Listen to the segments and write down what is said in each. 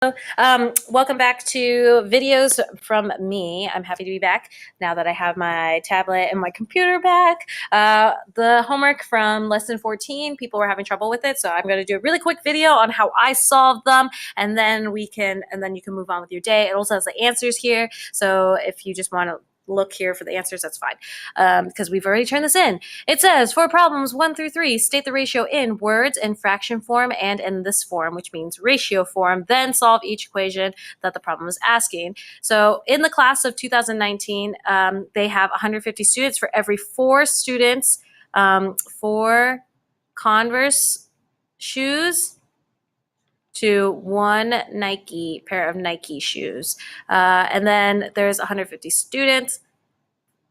Welcome back to videos from me. I'm happy to be back now that I have my tablet and my computer back. The homework from lesson 14, people were having trouble with it, so I'm going to do a really quick video on how I solved them, and then you can move on with your day. It also has the answers here, so if you just want to look here for the answers, that's fine, because we've already turned this in. It says, for problems 1 through 3, state the ratio in words, in fraction form, and in this form, which means ratio form, then solve each equation that the problem is asking. So in the class of 2019, they have 150 students. For every 4 students, 4 Converse shoes to 1 Nike pair of Nike shoes. And then there's 150 students.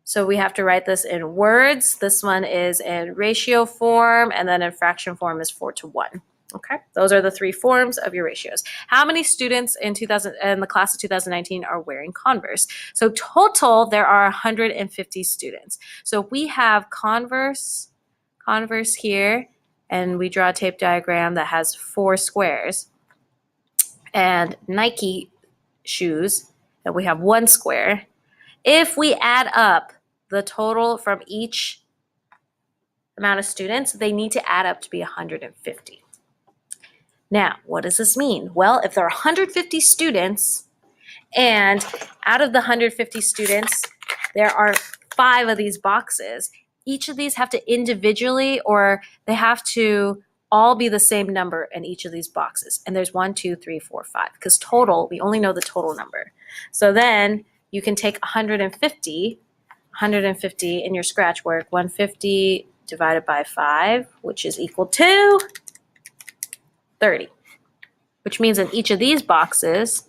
So we have to write this in words. This one is in ratio form, and then in fraction form is 4 to 1. Okay, those are the 3 forms of your ratios. How many students in the class of 2019 are wearing Converse? So total, there are 150 students. So if we have Converse here, and we draw a tape diagram that has 4 squares, and Nike shoes, and we have 1 square. If we add up the total from each amount of students, they need to add up to be 150. Now, what does this mean? Well, if there are 150 students, and out of the 150 students, there are 5 of these boxes, each of these have to individually, or they have to all be the same number in each of these boxes. And there's 1, 2, 3, 4, 5, because total, we only know the total number. So then you can take 150 in your scratch work, 150 divided by 5, which is equal to 30, which means in each of these boxes,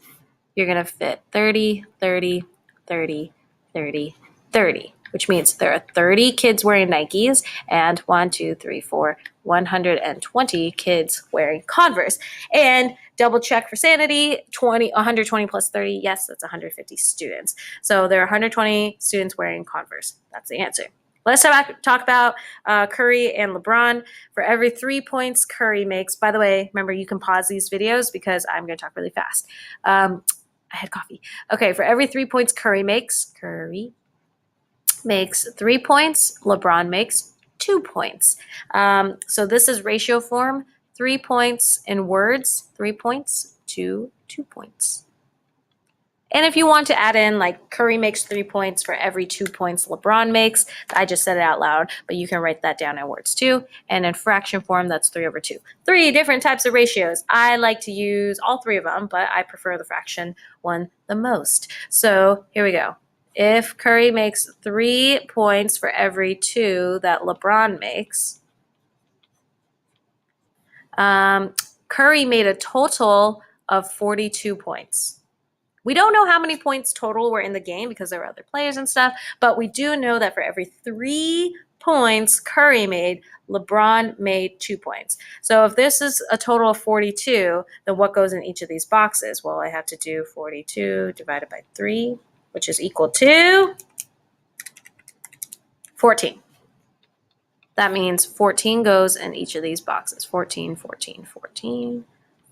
you're going to fit 30, 30, 30, 30, 30, which means there are 30 kids wearing Nikes and 120 kids wearing Converse. And double check for sanity, 120 plus 30, yes, that's 150 students. So there are 120 students wearing Converse. That's the answer. Let's talk about Curry and LeBron. For every 3 points Curry makes, by the way, remember you can pause these videos because I'm going to talk really fast. I had coffee. Okay, for every 3 points Curry makes 3 points, LeBron makes 2 points. So this is ratio form, 3 points in words, 3 points to 2 points. And if you want to add in, like, Curry makes 3 points for every 2 points LeBron makes, I just said it out loud, but you can write that down in words too. And in fraction form, that's 3/2. 3 different types of ratios. I like to use all 3 of them, but I prefer the fraction one the most. So here we go. If Curry makes 3 points for every 2 that LeBron makes, Curry made a total of 42 points. We don't know how many points total were in the game because there were other players and stuff, but we do know that for every 3 points Curry made, LeBron made 2 points. So if this is a total of 42, then what goes in each of these boxes? Well, I have to do 42 divided by 3, which is equal to 14. That means 14 goes in each of these boxes. 14, 14, 14,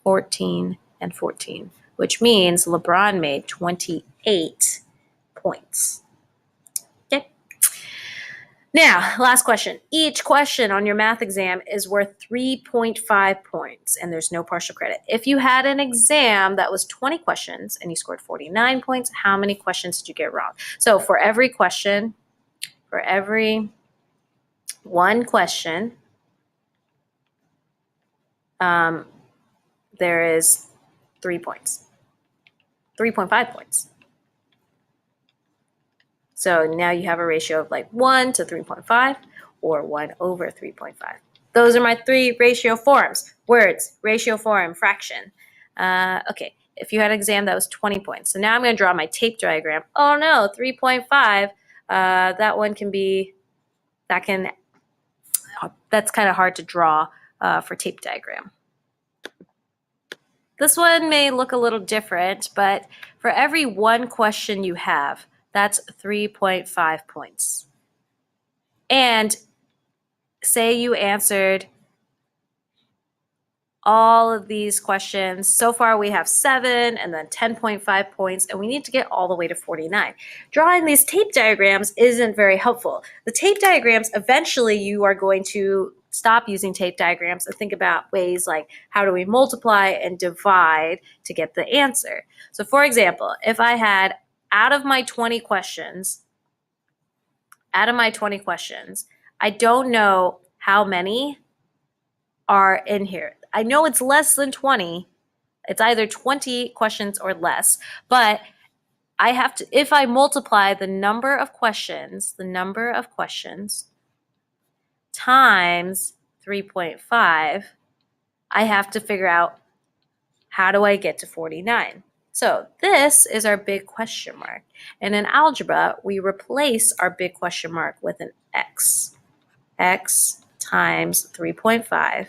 14, and 14, which means LeBron made 28 points. Okay. Now, last question. Each question on your math exam is worth 3.5 points, and there's no partial credit. If you had an exam that was 20 questions and you scored 49 points, how many questions did you get wrong? So for every question, for every 1 question, there is 3 points. 3.5 points. So now you have a ratio of like 1 to 3.5 or 1 over 3.5. Those are my 3 ratio forms. Words, ratio form, fraction. Okay, if you had an exam that was 20 points. So now I'm going to draw my tape diagram. Oh no, 3.5. That one can be, that's kind of hard to draw for tape diagram. This one may look a little different, but for every 1 question you have, that's 3.5 points. And say you answered all of these questions. So far we have 7 and then 10.5 points, and we need to get all the way to 49. Drawing these tape diagrams isn't very helpful. The tape diagrams, eventually you are going to stop using tape diagrams and think about ways like how do we multiply and divide to get the answer. So for example, if I had out of my 20 questions, I don't know how many are in here. I know it's less than 20. It's either 20 questions or less, but I have to, if I multiply the number of questions times 3.5, I have to figure out how do I get to 49. So this is our big question mark. And in algebra, we replace our big question mark with an x. X times 3.5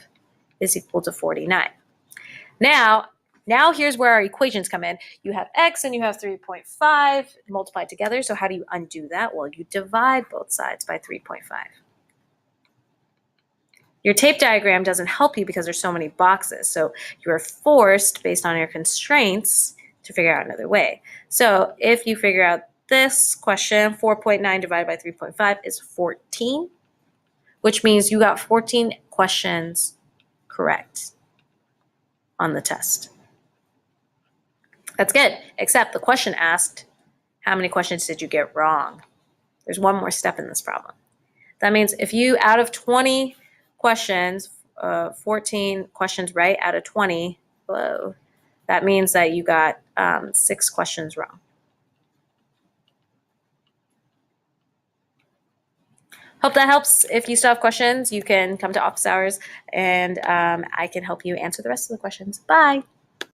is equal to 49. Now here's where our equations come in. You have x and you have 3.5 multiplied together. So how do you undo that? Well, you divide both sides by 3.5. Your tape diagram doesn't help you because there's so many boxes. So you are forced, based on your constraints, to figure out another way. So if you figure out this question, 4.9 divided by 3.5 is 14, which means you got 14 questions correct on the test. That's good, except the question asked, how many questions did you get wrong? There's one more step in this problem. That means if you, out of 20 questions, 14 questions right out of 20, whoa, that means that you got 6 questions wrong. Hope that helps. If you still have questions, you can come to office hours and I can help you answer the rest of the questions. Bye.